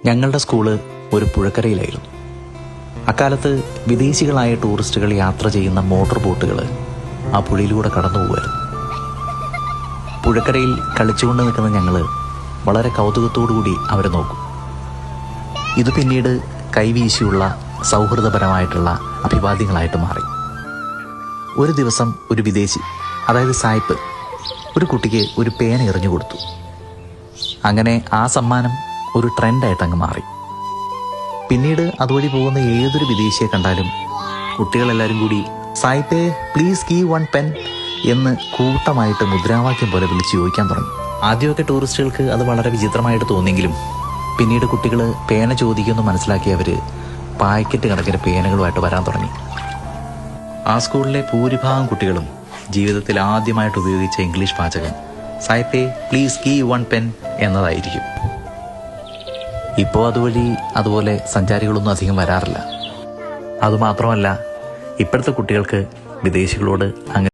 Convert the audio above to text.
ഞങ്ങളുടെ സ്കൂള് ഒരു പുഴക്കരയിലായിരുന്നു. അക്കാലത്ത് വിദേശികളായ ടൂറിസ്റ്റുകൾ യാത്ര ചെയ്യുന്ന മോട്ടോർ ബോട്ടുകൾ ആ പുഴയിലൂടെ കടന്നു പോകുമായിരുന്നു. പുഴക്കരയിൽ കളിച്ചുകൊണ്ട് നിൽക്കുന്ന ഞങ്ങൾ വളരെ കൗതുകത്തോടുകൂടി അവരെ നോക്കും. ഇത് പിന്നീട് കൈവീശിയുള്ള സൗഹൃദപരമായിട്ടുള്ള അഭിവാദ്യങ്ങളായിട്ട് മാറി. ഒരു ദിവസം ഒരു വിദേശി, അതായത് സായിപ്പ്, ഒരു കുട്ടിക്ക് ഒരു പേന എറിഞ്ഞു കൊടുത്തു. അങ്ങനെ ആ സമ്മാനം ഒരു ട്രെൻഡായിട്ട് അങ്ങ് മാറി. പിന്നീട് അതുവഴി പോകുന്ന ഏതൊരു വിദേശിയെ കണ്ടാലും കുട്ടികളെല്ലാവരും കൂടി സായിപ്പേ പ്ലീസ് ഗീവ് വൺ പെൻ എന്ന് കൂട്ടമായിട്ട് മുദ്രാവാക്യം പോലെ വിളിച്ച് ചോദിക്കാൻ തുടങ്ങി. ആദ്യമൊക്കെ ടൂറിസ്റ്റുകൾക്ക് അത് വളരെ വിചിത്രമായിട്ട് തോന്നിയെങ്കിലും പിന്നീട് കുട്ടികൾ പേന ചോദിക്കുമെന്ന് മനസ്സിലാക്കിയവർ പാക്കറ്റ് കണക്കിന് പേനകളുമായിട്ട് വരാൻ തുടങ്ങി. ആ സ്കൂളിലെ ഭൂരിഭാഗം കുട്ടികളും ജീവിതത്തിൽ ആദ്യമായിട്ട് ഉപയോഗിച്ച ഇംഗ്ലീഷ് വാചകം സായിപ്പേ പ്ലീസ് ഗീവ് വൺ പെൻ എന്നതായിരിക്കും. ഇപ്പോൾ അതുപോലെ സഞ്ചാരികളൊന്നും അധികം വരാറില്ല. അതുമാത്രമല്ല, ഇപ്പോഴത്തെ കുട്ടികൾക്ക് വിദേശികളോട് അങ്ങനെ